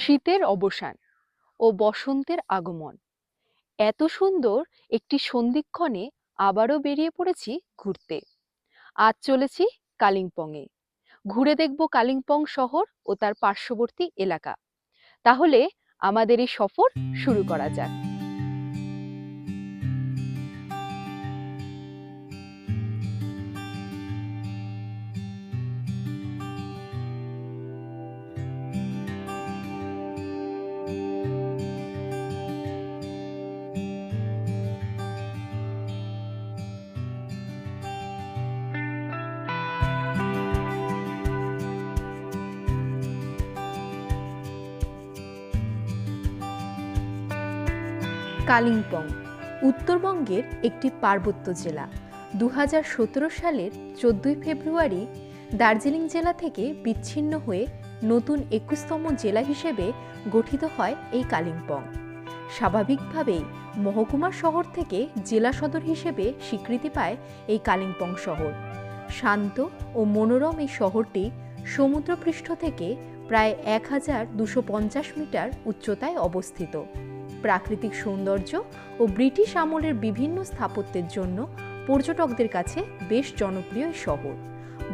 শীতের অবসান ও বসন্তের আগমন। এত সুন্দর একটি সন্ধিক্ষণে আবারও বেরিয়ে পড়েছি ঘুরতে। আজ চলেছি কালিম্পংয়ে। ঘুরে দেখব কালিম্পং শহর ও তার পার্শ্ববর্তী এলাকা। তাহলে আমাদের এই সফর শুরু করা যাক। কালিম্পং উত্তরবঙ্গের একটি পার্বত্য জেলা। 2017 সালের 14 ফেব্রুয়ারি দার্জিলিং জেলা থেকে বিচ্ছিন্ন হয়ে নতুন 21তম জেলা হিসেবে গঠিত হয় এই কালিম্পং। স্বাভাবিকভাবেই মহকুমা শহর থেকে জেলা সদর হিসেবে স্বীকৃতি পায় এই কালিম্পং শহর। শান্ত ও মনোরম এই শহরটি সমুদ্রপৃষ্ঠ থেকে প্রায় 1250 মিটার উচ্চতায় অবস্থিত। প্রাকৃতিক সৌন্দর্য ও ব্রিটিশ আমলের বিভিন্ন স্থাপত্যের জন্য পর্যটকদের কাছে বেশ জনপ্রিয় এই শহর।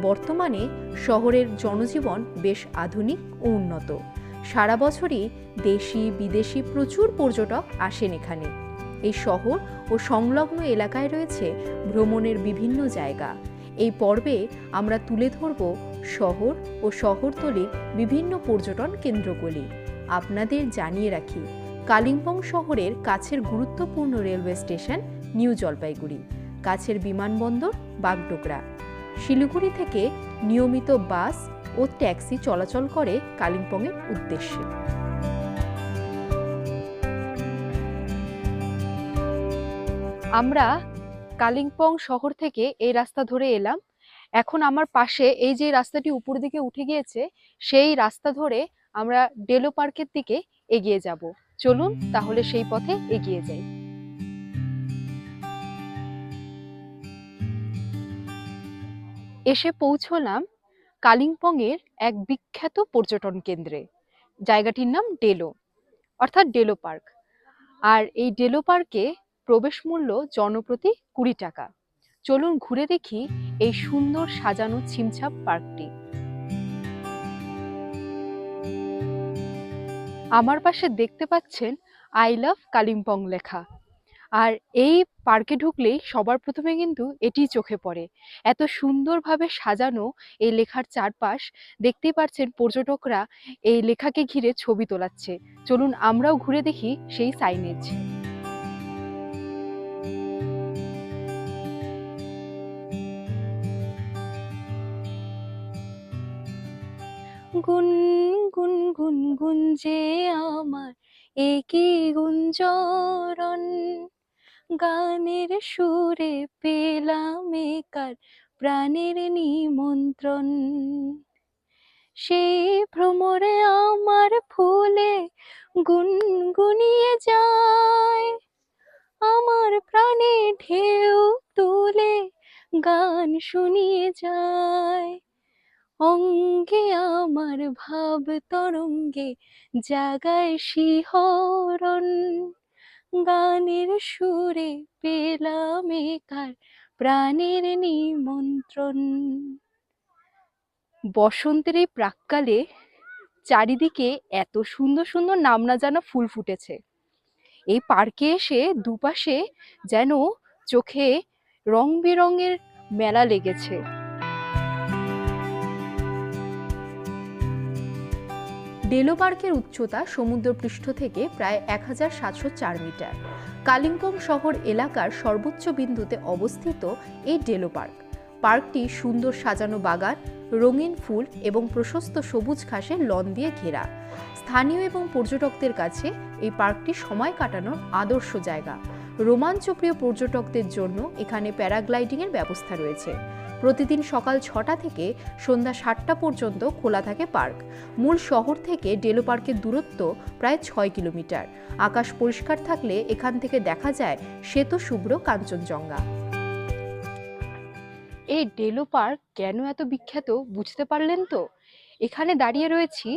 বর্তমানে শহরের জনজীবন বেশ আধুনিক ও উন্নত। সারা বছরই দেশি বিদেশি প্রচুর পর্যটক আসেন এখানে। এই শহর ও সংলগ্ন এলাকায় রয়েছে ভ্রমণের বিভিন্ন জায়গা। এই পর্বে আমরা তুলে ধরব শহর ও শহরতলির বিভিন্ন পর্যটন কেন্দ্রগুলি। আপনাদের জানিয়ে রাখি, কালিম্পং শহরের কাছের গুরুত্বপূর্ণ রেলওয়ে স্টেশন নিউ জলপাইগুড়ি, কাছের বিমানবন্দর বাগডোগরা। শিলিগুড়ি থেকে নিয়মিত বাস ও ট্যাক্সি চলাচল করে কালিম্পংয়ের উদ্দেশ্যে। আমরা কালিম্পং শহর থেকে এই রাস্তা ধরে এলাম। এখন আমার পাশে এই যে রাস্তাটি উপর দিকে উঠে গিয়েছে, সেই রাস্তা ধরে আমরা ডেলো পার্কের দিকে এগিয়ে যাব। চলুন তাহলে সেই পথে এগিয়ে যাই। এসে পৌঁছলাম কালিম্পং এর এক বিখ্যাত পর্যটন কেন্দ্রে। জায়গাটির নাম ডেলো, অর্থাৎ ডেলো পার্ক। আর এই ডেলো পার্কে প্রবেশ মূল্য জনপ্রতি 20 টাকা। চলুন ঘুরে দেখি এই সুন্দর সাজানো ছিমছাম পার্কটি। আমার পাশে দেখতে পাচ্ছেন আই লাভ কালিম্পং লেখা। আর এই পার্কে ঢুকলেই সবার প্রথমে কিন্তু এটি চোখে পড়ে। এত সুন্দরভাবে সাজানো এই লেখার চারপাশ। দেখতেই পাচ্ছেন পর্যটকরা এই লেখাকে ঘিরে ছবি তোলাচ্ছে। চলুন আমরাও ঘুরে দেখি সেই সাইনেজ। গুন গুন গুন গুঞ্জে আমার একই গুঞ্জরণ, গানের সুরে পেলাম একার প্রাণের নিমন্ত্রণ। সেই ভ্রমরে আমার ফুলে গুনগুনিয়ে যায়, আমার প্রাণে ঢেউ তুলে গান শুনিয়ে যায়। অঙ্গে আমার ভাব তরঙ্গে জাগায় শিহরণ, গানের সুরে পেলাম একার প্রাণের নিমন্ত্রণ। বসন্তের এই প্রাক্কালে চারিদিকে এত সুন্দর সুন্দর নাম না জানা ফুল ফুটেছে। এই পার্কে এসে দুপাশে যেন চোখে রং বেরঙের মেলা লেগেছে। ডেলো পার্কের উচ্চতা সমুদ্রপৃষ্ঠ থেকে প্রায় 1704 মিটার। কালিম্পং শহর এলাকার সর্বোচ্চ বিন্দুতে অবস্থিত এই ডেলো পার্ক। পার্কটি সুন্দর সাজানো বাগান, রঙিন ফুল এবং প্রশস্ত সবুজ ঘাসের লন দিয়ে ঘেরা। স্থানীয় এবং পর্যটকদের কাছে এই পার্কটি সময় কাটানোর আদর্শ জায়গা। রোমাঞ্চপ্রিয় পর্যটকদের জন্য এখানে প্যারাগ্লাইডিংয়ের ব্যবস্থা রয়েছে। প্রতিদিন সকাল 6টা থেকে সন্ধ্যা 7টা পর্যন্ত খোলা থাকে পার্ক। মূল শহর থেকে ডেলো পার্কের দূরত্ব প্রায় 6 কিলোমিটার। আকাশ পরিষ্কার থাকলে এখান থেকে দেখা যায় শ্বেত শুভ্র কাঞ্চনজঙ্ঘা। এই ডেলো পার্ক কেন এত বিখ্যাত বুঝতে পারলেন তো? এখানে দাঁড়িয়ে রয়েছি,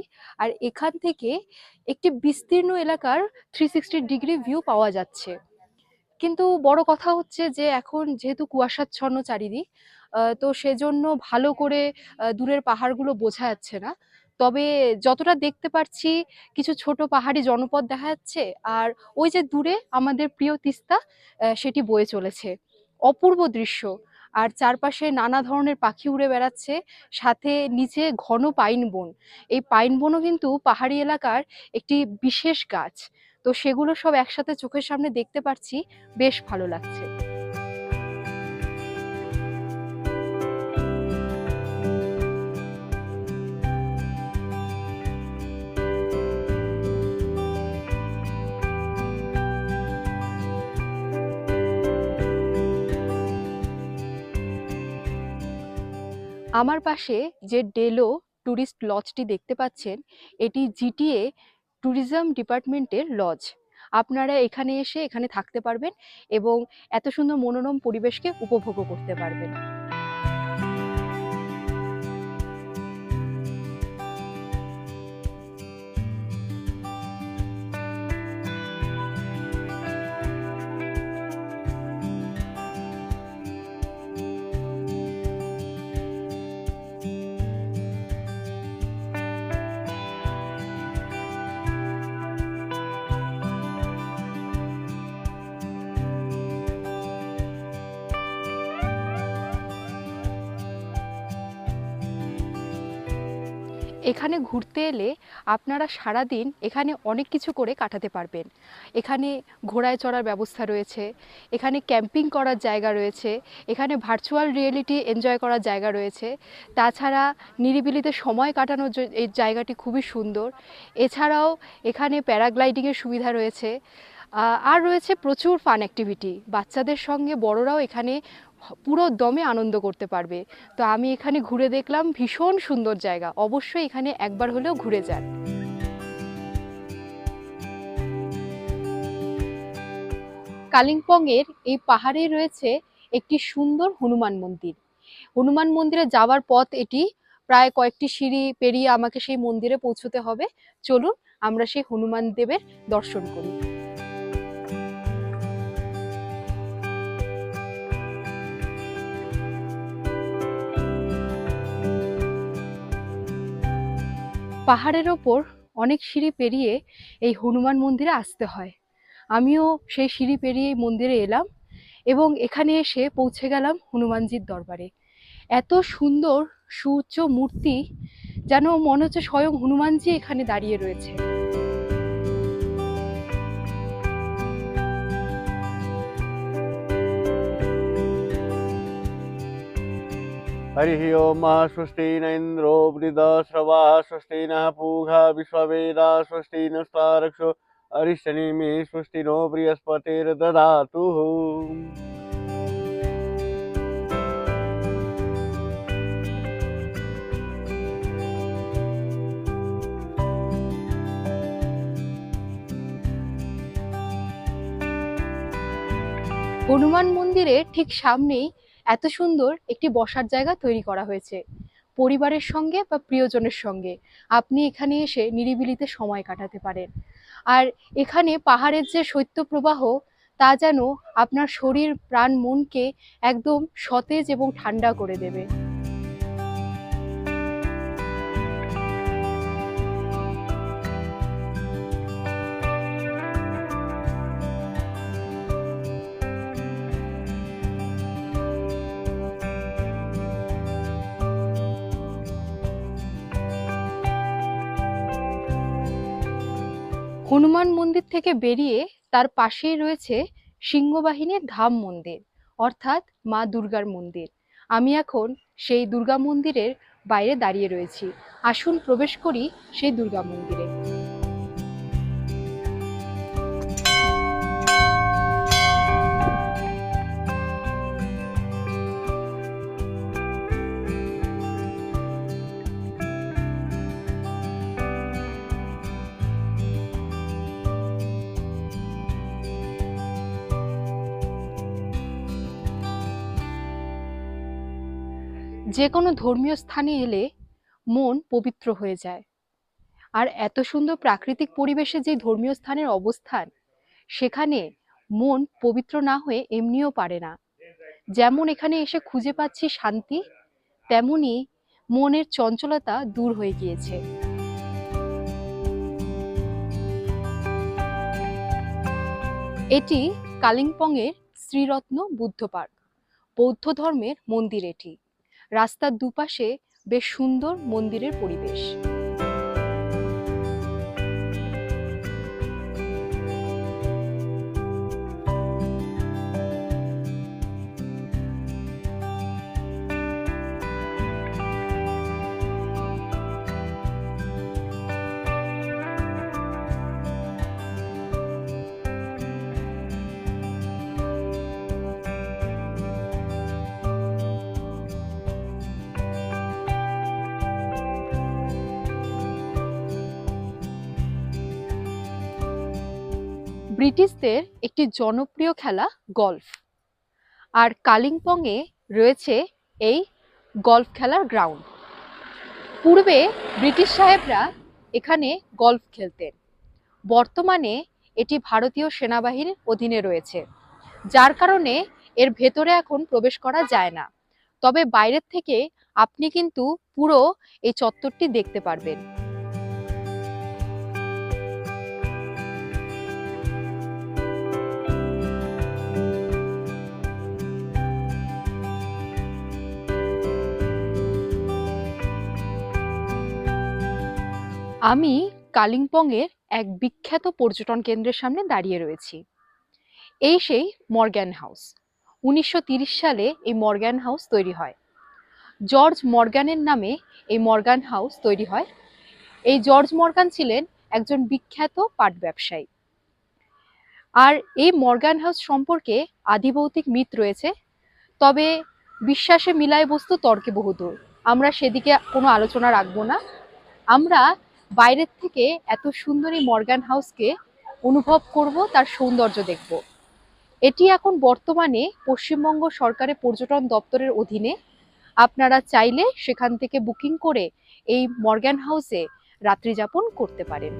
আর এখান থেকে একটি বিস্তীর্ণ এলাকার 360 ডিগ্রি ভিউ পাওয়া যাচ্ছে। কিন্তু বড় কথা হচ্ছে যে এখন যেহেতু কুয়াশাচ্ছন্ন চারিদিক, তো সেজন্য ভালো করে দূরের পাহাড়গুলো বোঝা যাচ্ছে না। তবে যতটা দেখতে পারছি কিছু ছোট পাহাড়ি জনপদ দেখা যাচ্ছে, আর ওই যে দূরে আমাদের প্রিয় তিস্তা সেটি বয়ে চলেছে। অপূর্ব দৃশ্য। আর চারপাশে নানা ধরনের পাখি উড়ে বেড়াচ্ছে, সাথে নিচে ঘন পাইন বন। এই পাইন বনও কিন্তু পাহাড়ি এলাকার একটি বিশেষ গাছ। তো সেগুলো সব একসাথে চোখের সামনে দেখতে পাচ্ছি, বেশ ভালো লাগছে। আমার পাশে যে ডেলো ট্যুরিস্ট লজটি দেখতে পাচ্ছেন, এটি জিটিএ ট্যুরিজম ডিপার্টমেন্টের লজ। আপনারা এখানে এসে এখানে থাকতে পারবেন এবং এত সুন্দর মনোরম পরিবেশকে উপভোগও করতে পারবেন। এখানে ঘুরতে এলে আপনারা সারাদিন এখানে অনেক কিছু করে কাটাতে পারবেন। এখানে ঘোড়ায় চড়ার ব্যবস্থা রয়েছে, এখানে ক্যাম্পিং করার জায়গা রয়েছে, এখানে ভার্চুয়াল রিয়েলিটি এনজয় করার জায়গা রয়েছে। তাছাড়া নিরিবিলিতে সময় কাটানোর এই জায়গাটি খুবই সুন্দর। এছাড়াও এখানে প্যারাগ্লাইডিংয়ের সুবিধা রয়েছে। আর রয়েছে প্রচুর ফান অ্যাক্টিভিটি। বাচ্চাদের সঙ্গে বড়রাও এখানে পুরো দমে আনন্দ করতে পারবে। তো আমি এখানে ঘুরে দেখলাম, ভীষণ সুন্দর জায়গা। অবশ্যই এখানে একবার হলেও ঘুরে যান। কালিম্পংয়ের এই পাহাড়ে রয়েছে একটি সুন্দর হনুমান মন্দির। হনুমান মন্দিরে যাওয়ার পথ এটি। প্রায় কয়েকটি সিঁড়ি পেরিয়ে আমাকে সেই মন্দিরে পৌঁছতে হবে। চলুন আমরা সেই হনুমান দেবের দর্শন করি। পাহাড়ের ওপর অনেক সিঁড়ি পেরিয়ে এই হনুমান মন্দিরে আসতে হয়। আমিও সেই সিঁড়ি পেরিয়ে মন্দিরে এলাম এবং এখানে এসে পৌঁছে গেলাম হনুমানজির দরবারে। এত সুন্দর সুউচ্চ মূর্তি, যেন মনে হচ্ছে স্বয়ং হনুমানজি এখানে দাঁড়িয়ে রয়েছে। हरिः ओम स्वस्ति न इन्द्रो वृद्धश्रवा स्वस्ति नः पूषा विश्ववेदा स्वस्ति नस्तारक्षो अरिष्टनेमि स्वस्ति नो बृहस्पतिर्दधातु। হনুমান মন্দিরের ঠিক সামনেই এত সুন্দর একটি বসার জায়গা তৈরি করা হয়েছে। পরিবারের সঙ্গে বা প্রিয়জনের সঙ্গে আপনি এখানে এসে নিরিবিলিতে সময় কাটাতে পারেন। আর এখানে পাহাড়ের যে শৈত্যপ্রবাহ, তা যেন আপনার শরীর প্রাণ মনকে একদম সতেজ এবং ঠান্ডা করে দেবে। হনুমান মন্দির থেকে বেরিয়ে তার পাশেই রয়েছে সিংহবাহিনীর ধাম মন্দির, অর্থাৎ মা দুর্গার মন্দির। আমি এখন সেই দুর্গা মন্দিরের বাইরে দাঁড়িয়ে রয়েছি। আসুন প্রবেশ করি সেই দুর্গা মন্দিরে। যে কোনো ধর্মীয় স্থানে এলে মন পবিত্র হয়ে যায়। আর এত সুন্দর প্রাকৃতিক পরিবেশে যে ধর্মীয় স্থানের অবস্থান, সেখানে মন পবিত্র না হয়ে এমনিও পারে না। যেমন এখানে এসে খুঁজে পাচ্ছি শান্তি, তেমনি মনের চঞ্চলতা দূর হয়ে গিয়েছে। এটি কালিম্পংয়ের শ্রীরত্ন বুদ্ধ পার্ক, বৌদ্ধ ধর্মের মন্দির এটি। রাস্তার দুপাশে বেশ সুন্দর মন্দিরের পরিবেশ। ব্রিটিশদের একটি জনপ্রিয় খেলা গলফ, আর কালিম্পংয়ে রয়েছে এই গলফ খেলার গ্রাউন্ড। পূর্বে ব্রিটিশ সাহেবরা এখানে গলফ খেলতেন। বর্তমানে এটি ভারতীয় সেনাবাহিনীর অধীনে রয়েছে, যার কারণে এর ভেতরে এখন প্রবেশ করা যায় না। তবে বাইরের থেকে আপনি কিন্তু পুরো এই চত্বরটি দেখতে পারবেন। আমি কালিম্পংয়ের এক বিখ্যাত পর্যটন কেন্দ্রের সামনে দাঁড়িয়ে রয়েছি। এই সেই মর্গ্যান হাউস। 1930 সালে এই মর্গ্যান হাউস তৈরি হয়। জর্জ মর্গ্যানের নামে এই মর্গ্যান হাউস তৈরি হয়। এই জর্জ মর্গ্যান ছিলেন একজন বিখ্যাত পাট ব্যবসায়ী। আর এই মর্গ্যান হাউস সম্পর্কে আদিভৌতিক মিথ রয়েছে, তবে বিশ্বাসে মিলায় বস্তু তর্কে বহুদূর। আমরা সেদিকে কোনো আলোচনা রাখবো না। আমরা বাইরের থেকে এত সুন্দর এই মর্গ্যান হাউসকে অনুভব করব, তার সৌন্দর্য দেখব। এটি এখন বর্তমানে পশ্চিমবঙ্গ সরকারের পর্যটন দপ্তরের অধীনে। আপনারা চাইলে সেখান থেকে বুকিং করে এই মর্গ্যান হাউসে রাত্রি যাপন করতে পারেন।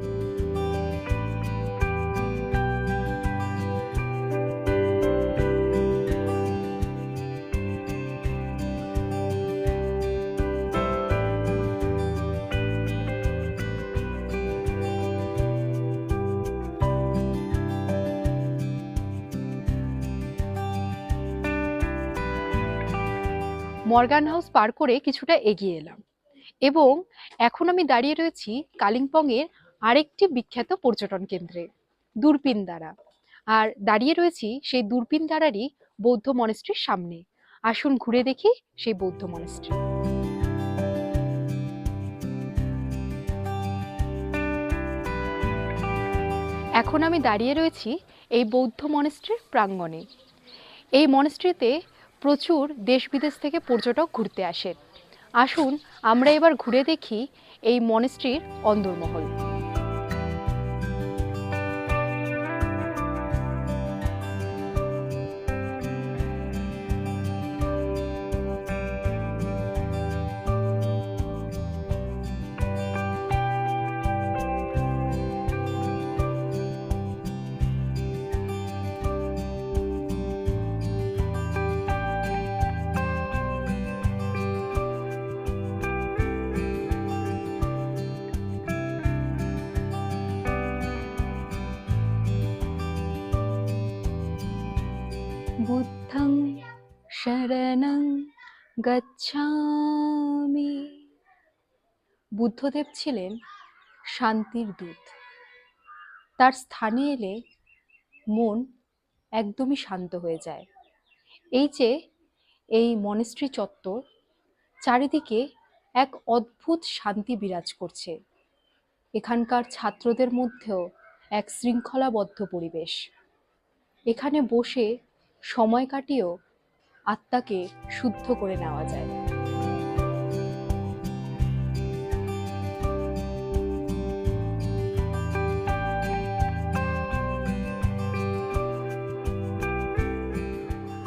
মর্গ্যান হাউস পার করে কিছুটা এগিয়ে এলাম এবং এখন আমি দাঁড়িয়ে রয়েছি কালিম্পংয়ের আরেকটি বিখ্যাত পর্যটন কেন্দ্রে, দূরপিনদারা। আর দাঁড়িয়ে রয়েছি সেই দূরপিনদারারই বৌদ্ধ মনেস্ট্রির সামনে। আসুন ঘুরে দেখি সেই বৌদ্ধ মনেস্ট্রি। এখন আমি দাঁড়িয়ে রয়েছি এই বৌদ্ধ মনেস্ট্রির প্রাঙ্গণে। এই মনেস্ট্রিতে প্রচুর দেশ বিদেশ থেকে পর্যটক ঘুরতে আসেন। আসুন আমরা এবার ঘুরে দেখি এই মনেস্ট্রির অন্দরমহল। বুদ্ধং শরণং গচ্ছামি। বুদ্ধদেব ছিলেন শান্তির দূত। তার স্থানে এলে মন একদমই শান্ত হয়ে যায়। এই যে এই মনেস্ট্রি চত্বর, চারিদিকে এক অদ্ভুত শান্তি বিরাজ করছে। এখানকার ছাত্রদের মধ্যেও এক শৃঙ্খলাবদ্ধ পরিবেশ। এখানে বসে সময় কাটিয়েও আত্মাকে শুদ্ধ করে নেওয়া যায়।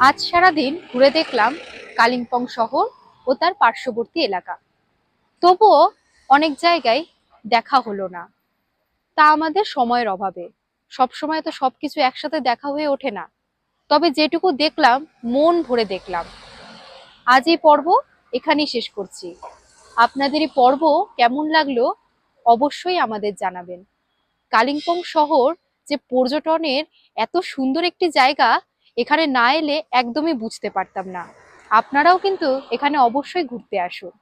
আজ সারাদিন ঘুরে দেখলাম কালিম্পং শহর ও তার পার্শ্ববর্তী এলাকা। তবুও অনেক জায়গায় দেখা হলো না, তা আমাদের সময়ের অভাবে। সব সময় তো সবকিছু একসাথে দেখা হয়ে ওঠে না। তবে যেটুকু দেখলাম মন ভরে দেখলাম। আজ এই পর্ব এখানেই শেষ করছি। আপনাদের এই পর্ব কেমন লাগলো অবশ্যই আমাদের জানাবেন। কালিম্পং শহর যে পর্যটনের এত সুন্দর একটি জায়গা, এখানে না এলে একদমই বুঝতে পারতাম না। আপনারাও কিন্তু এখানে অবশ্যই ঘুরতে আসুন।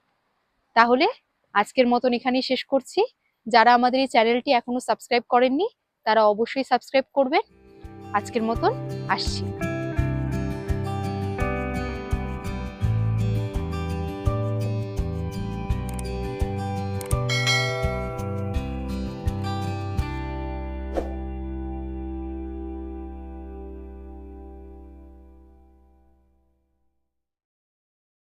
তাহলে আজকের মতন এখানেই শেষ করছি। যারা আমাদের এই চ্যানেলটি এখনো সাবস্ক্রাইব করেননি তারা অবশ্যই সাবস্ক্রাইব করবেন। আজকের মতন আসছি।